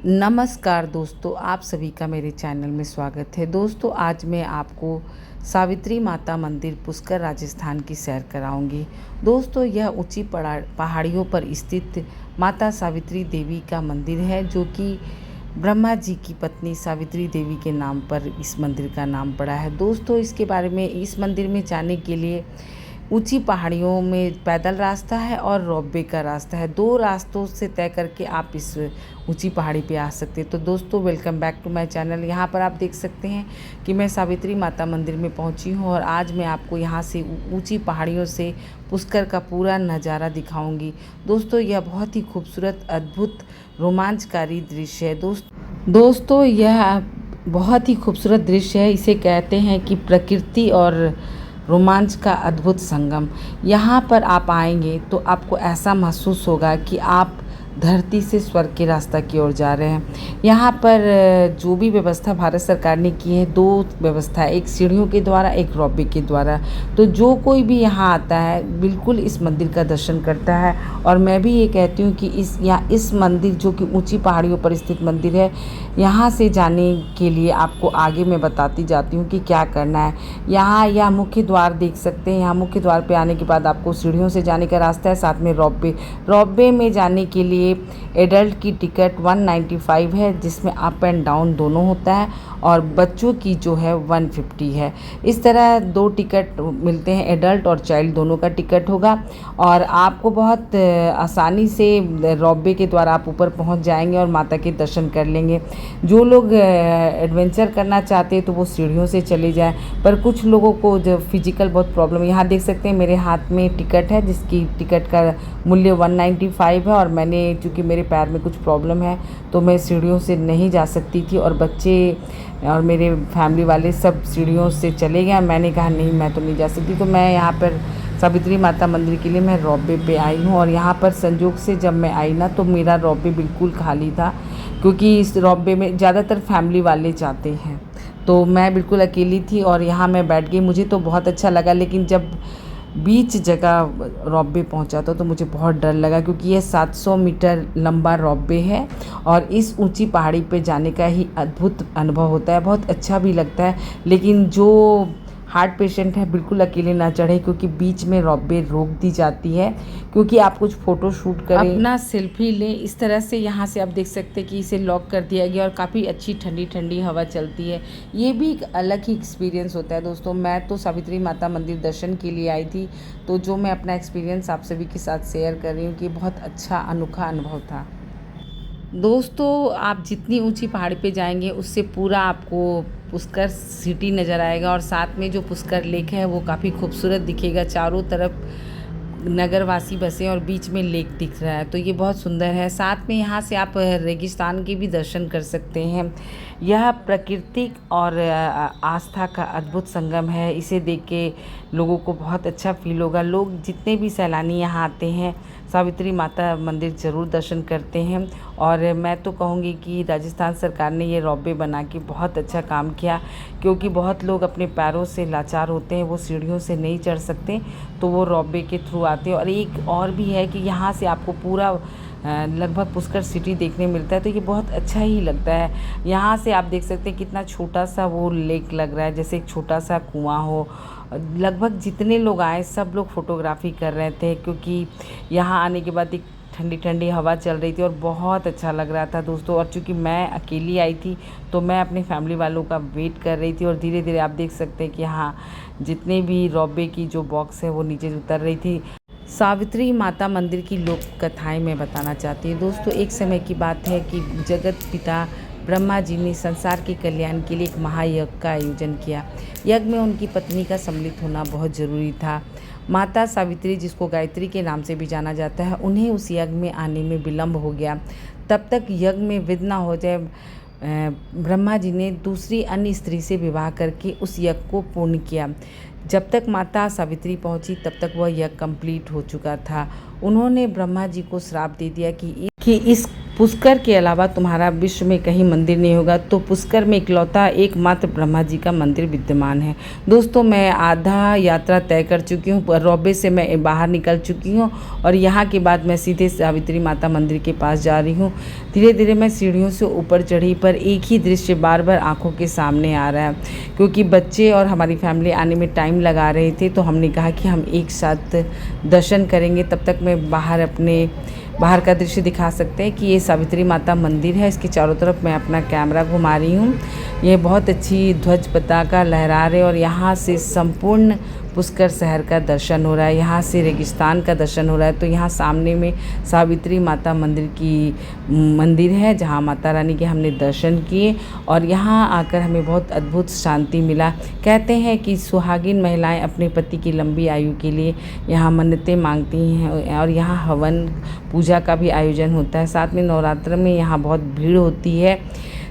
नमस्कार दोस्तों, आप सभी का मेरे चैनल में स्वागत है। दोस्तों, आज मैं आपको सावित्री माता मंदिर पुष्कर राजस्थान की सैर कराऊंगी। दोस्तों, यह ऊंची पहाड़ियों पर स्थित माता सावित्री देवी का मंदिर है, जो कि ब्रह्मा जी की पत्नी सावित्री देवी के नाम पर इस मंदिर का नाम पड़ा है। दोस्तों, इसके बारे में, इस मंदिर में जाने के लिए ऊंची पहाड़ियों में पैदल रास्ता है और रोपवे का रास्ता है। दो रास्तों से तय करके आप इस ऊंची पहाड़ी पे आ सकते हैं। तो दोस्तों, welcome back to my channel. यहाँ पर आप देख सकते हैं कि मैं सावित्री माता मंदिर में पहुँची हूँ और आज मैं आपको यहाँ से ऊंची पहाड़ियों से पुष्कर का पूरा नज़ारा दिखाऊंगी। दोस्तों, यह बहुत ही खूबसूरत, अद्भुत, रोमांचकारी दृश्य है। दोस्तों, यह बहुत ही खूबसूरत दृश्य है। इसे कहते हैं कि प्रकृति और रोमांच का अद्भुत संगम। यहाँ पर आप आएंगे तो आपको ऐसा महसूस होगा कि आप धरती से स्वर्ग के रास्ता की ओर जा रहे हैं। यहाँ पर जो भी व्यवस्था भारत सरकार ने की है, दो व्यवस्था है, एक सीढ़ियों के द्वारा, एक रोपवे के द्वारा। तो जो कोई भी यहाँ आता है बिल्कुल इस मंदिर का दर्शन करता है। और मैं भी ये कहती हूँ कि इस मंदिर, जो कि ऊंची पहाड़ियों पर स्थित मंदिर है, यहाँ से जाने के लिए आपको आगे मैं बताती जाती हूँ कि क्या करना है। यहाँ यह मुख्य द्वार देख सकते हैं। यहाँ मुख्य द्वार पे आने के बाद आपको सीढ़ियों से जाने का रास्ता है, साथ में रोपवे में जाने के लिए एडल्ट की टिकट 195 है, जिसमें अप एंड डाउन दोनों होता है, और बच्चों की जो है 150 है। इस तरह दो टिकट मिलते हैं, एडल्ट और चाइल्ड दोनों का टिकट होगा। और आपको बहुत आसानी से रोपवे के द्वारा आप ऊपर पहुंच जाएंगे और माता के दर्शन कर लेंगे। जो लोग एडवेंचर करना चाहते हैं तो वो सीढ़ियों से चले जाएं, पर कुछ लोगों को जो फिजिकल बहुत प्रॉब्लम, यहाँ देख सकते हैं मेरे हाथ में टिकट है, जिसकी टिकट का मूल्य 195 है। और मैंने, चूँकि मेरे पैर में कुछ प्रॉब्लम है, तो मैं सीढ़ियों से नहीं जा सकती थी, और बच्चे और मेरे फैमिली वाले सब सीढ़ियों से चले गए। मैंने कहा नहीं, मैं तो नहीं जा सकती। तो मैं यहाँ पर सावित्री माता मंदिर के लिए मैं रोपवे पे आई हूँ। और यहाँ पर संयोग से जब मैं आई ना, तो मेरा रोपवे बिल्कुल खाली था, क्योंकि इस रोपवे में ज़्यादातर फैमिली वाले जाते हैं। तो मैं बिल्कुल अकेली थी और यहाँ मैं बैठ गई। मुझे तो बहुत अच्छा लगा, लेकिन जब बीच जगह रोपवे पहुंचा तो मुझे बहुत डर लगा, क्योंकि ये 700 मीटर लंबा रोपवे है और इस ऊंची पहाड़ी पे जाने का ही अद्भुत अनुभव होता है। बहुत अच्छा भी लगता है, लेकिन जो हार्ट पेशेंट है बिल्कुल अकेले ना चढ़े, क्योंकि बीच में रोपवे रोक दी जाती है, क्योंकि आप कुछ फ़ोटो शूट करें, अपना सेल्फी लें। इस तरह से यहाँ से आप देख सकते हैं कि इसे लॉक कर दिया गया और काफ़ी अच्छी ठंडी ठंडी हवा चलती है। ये भी एक अलग ही एक्सपीरियंस होता है। दोस्तों, मैं तो सावित्री माता मंदिर दर्शन के लिए आई थी, तो जो मैं अपना एक्सपीरियंस आप सभी के साथ शेयर कर रही हूँ कि बहुत अच्छा अनोखा अनुभव था। दोस्तों, आप जितनी ऊंची पहाड़ी पे जाएंगे उससे पूरा आपको पुष्कर सिटी नज़र आएगा, और साथ में जो पुष्कर लेक है वो काफ़ी खूबसूरत दिखेगा। चारों तरफ नगरवासी बसे और बीच में लेक दिख रहा है, तो ये बहुत सुंदर है। साथ में यहाँ से आप रेगिस्तान के भी दर्शन कर सकते हैं। यह प्राकृतिक और आस्था का अद्भुत संगम है। इसे देख के लोगों को बहुत अच्छा फील होगा। लोग जितने भी सैलानी यहाँ आते हैं, सावित्री माता मंदिर ज़रूर दर्शन करते हैं। और मैं तो कहूँगी कि राजस्थान सरकार ने ये रोपवे बना के बहुत अच्छा काम किया, क्योंकि बहुत लोग अपने पैरों से लाचार होते हैं, वो सीढ़ियों से नहीं चढ़ सकते, तो वो रोपवे के थ्रू आते हैं। और एक और भी है कि यहाँ से आपको पूरा लगभग पुष्कर सिटी देखने मिलता है, तो ये बहुत अच्छा ही लगता है। यहाँ से आप देख सकते हैं कितना छोटा सा वो लेक लग रहा है, जैसे एक छोटा सा कुआं हो। लगभग जितने लोग आए सब लोग फ़ोटोग्राफी कर रहे थे, क्योंकि यहाँ आने के बाद एक ठंडी ठंडी हवा चल रही थी और बहुत अच्छा लग रहा था दोस्तों। और चूँकि मैं अकेली आई थी, तो मैं अपने फैमिली वालों का वेट कर रही थी, और धीरे धीरे आप देख सकते हैं कि हाँ, जितने भी रोपवे की जो बॉक्स है वो नीचे उतर रही थी। सावित्री माता मंदिर की लोक कथाएँ मैं बताना चाहती हूँ। दोस्तों, एक समय की बात है कि जगत पिता ब्रह्मा जी ने संसार के कल्याण के लिए एक महायज्ञ का आयोजन किया। यज्ञ में उनकी पत्नी का सम्मिलित होना बहुत ज़रूरी था। माता सावित्री, जिसको गायत्री के नाम से भी जाना जाता है, उन्हें उस यज्ञ में आने में विलम्ब हो गया। तब तक यज्ञ में विघ्न ना हो जाए, ब्रह्मा जी ने दूसरी अन्य स्त्री से विवाह करके उस यज्ञ को पूर्ण किया। जब तक माता सावित्री पहुंची तब तक वह यज्ञ कंप्लीट हो चुका था। उन्होंने ब्रह्मा जी को श्राप दे दिया कि इस पुष्कर के अलावा तुम्हारा विश्व में कहीं मंदिर नहीं होगा, तो पुष्कर में इकलौता एकमात्र ब्रह्मा जी का मंदिर विद्यमान है। दोस्तों, मैं आधा यात्रा तय कर चुकी हूँ, रोपवे से मैं बाहर निकल चुकी हूँ और यहाँ के बाद मैं सीधे सावित्री माता मंदिर के पास जा रही हूँ। धीरे धीरे मैं सीढ़ियों से ऊपर चढ़ी, पर एक ही दृश्य बार बार आँखों के सामने आ रहा है। क्योंकि बच्चे और हमारी फैमिली आने में टाइम लगा रहे थे, तो हमने कहा कि हम एक साथ दर्शन करेंगे। तब तक मैं बाहर का दृश्य दिखा सकते हैं कि ये सावित्री माता मंदिर है। इसके चारों तरफ मैं अपना कैमरा घुमा रही हूँ। ये बहुत अच्छी ध्वज पताका लहरा रहे और यहाँ से संपूर्ण पुष्कर शहर का दर्शन हो रहा है, यहाँ से रेगिस्तान का दर्शन हो रहा है। तो यहाँ सामने में सावित्री माता मंदिर है, जहाँ माता रानी के हमने दर्शन किए और यहाँ आकर हमें बहुत अद्भुत शांति मिला। कहते हैं कि सुहागिन महिलाएं अपने पति की लंबी आयु के लिए यहाँ मन्नतें मांगती हैं और यहाँ हवन पूजा का भी आयोजन होता है। साथ में नवरात्र में यहाँ बहुत भीड़ होती है।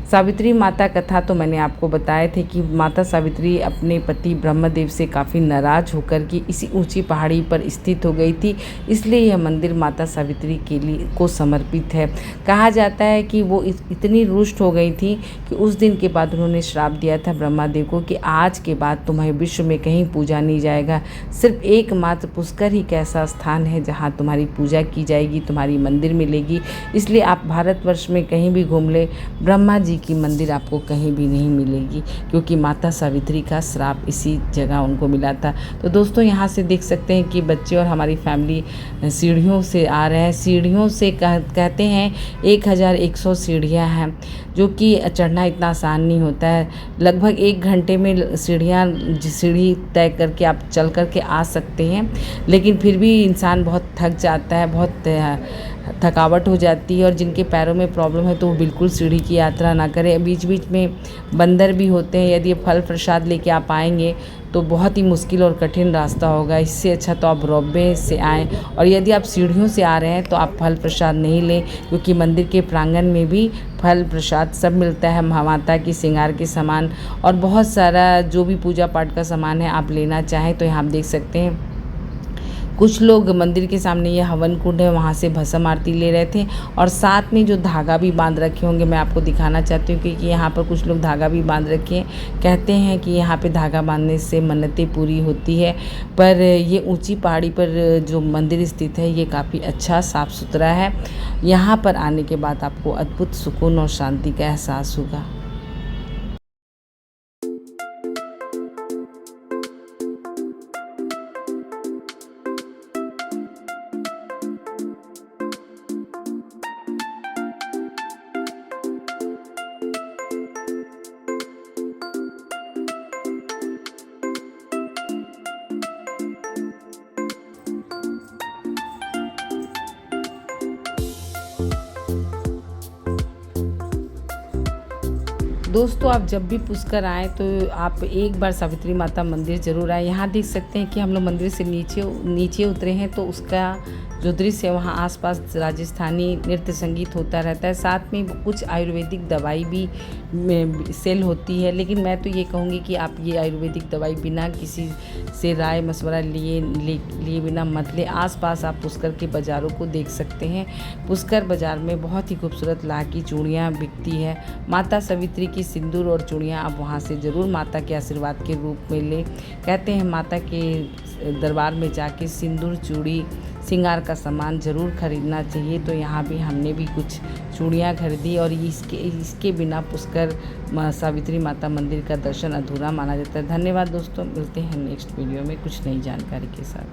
सावित्री माता कथा तो मैंने आपको बताए थे कि माता सावित्री अपने पति ब्रह्मदेव से काफ़ी नाराज़ होकर के इसी ऊंची पहाड़ी पर स्थित हो गई थी, इसलिए यह मंदिर माता सावित्री के लिए को समर्पित है। कहा जाता है कि वो इतनी रुष्ट हो गई थी कि उस दिन के बाद उन्होंने श्राप दिया था ब्रह्मदेव को कि आज के बाद तुम्हें विश्व में कहीं पूजा नहीं जाएगा, सिर्फ एकमात्र पुष्कर ही कैसा स्थान है जहाँ तुम्हारी पूजा की जाएगी, तुम्हारी मंदिर मिलेगी। इसलिए आप भारतवर्ष में कहीं भी घूम ले, ब्रह्मा जी की मंदिर आपको कहीं भी नहीं मिलेगी, क्योंकि माता सावित्री का श्राप इसी जगह उनको मिला था। तो दोस्तों, यहाँ से देख सकते हैं कि बच्चे और हमारी फैमिली सीढ़ियों से आ रहे हैं। सीढ़ियों से कहते हैं 1100 सीढ़ियाँ हैं, जो कि चढ़ना इतना आसान नहीं होता है। लगभग 1 घंटे में सीढ़ी तय करके आप चल करके आ सकते हैं, लेकिन फिर भी इंसान बहुत थक जाता है, बहुत थकावट हो जाती है। और जिनके पैरों में प्रॉब्लम है तो वो बिल्कुल सीढ़ी की यात्रा ना करें। बीच बीच में बंदर भी होते हैं, यदि फल प्रसाद लेके आप आएंगे तो बहुत ही मुश्किल और कठिन रास्ता होगा। इससे अच्छा तो आप रोपवे से आएँ, और यदि आप सीढ़ियों से आ रहे हैं तो आप फल प्रसाद नहीं लें, क्योंकि मंदिर के प्रांगण में भी फल प्रसाद सब मिलता है, माता की श्रृंगार के सामान और बहुत सारा जो भी पूजा पाठ का सामान है आप लेना चाहें तो यहाँ आप देख सकते हैं। कुछ लोग मंदिर के सामने ये हवन कुंड है, वहाँ से भस्म आरती ले रहे थे और साथ में जो धागा भी बांध रखे होंगे मैं आपको दिखाना चाहती हूँ, क्योंकि यहाँ पर कुछ लोग धागा भी बांध रखे हैं। कहते हैं कि यहाँ पे धागा बांधने से मन्नतें पूरी होती है। पर ये ऊंची पहाड़ी पर जो मंदिर स्थित है ये काफ़ी अच्छा साफ़ सुथरा है। यहाँ पर आने के बाद आपको अद्भुत सुकून और शांति का एहसास होगा। दोस्तों, आप जब भी पुष्कर आएँ तो आप एक बार सावित्री माता मंदिर ज़रूर आएँ। यहाँ देख सकते हैं कि हम लोग मंदिर से नीचे उतरे हैं, तो उसका जो दृश्य है वहाँ आसपास राजस्थानी नृत्य संगीत होता रहता है। साथ में कुछ आयुर्वेदिक दवाई भी सेल होती है, लेकिन मैं तो ये कहूँगी कि आप ये आयुर्वेदिक दवाई बिना किसी से राय मशवरा लिए बिना मत ले। आसपास आप पुष्कर के बाज़ारों को देख सकते हैं। पुष्कर बाज़ार में बहुत ही खूबसूरत लाह की चूड़ियाँ बिकती है। माता सावित्री की सिंदूर और चूड़ियाँ आप वहाँ से ज़रूर माता के आशीर्वाद के रूप में लें। कहते हैं माता के दरबार में जाके सिंदूर, चूड़ी, श्रृंगार का सामान ज़रूर खरीदना चाहिए। तो यहाँ भी हमने भी कुछ चूड़ियाँ खरीदी और इसके बिना पुष्कर सावित्री माता मंदिर का दर्शन अधूरा माना जाता है। धन्यवाद दोस्तों, मिलते हैं नेक्स्ट वीडियो में कुछ नई जानकारी के साथ।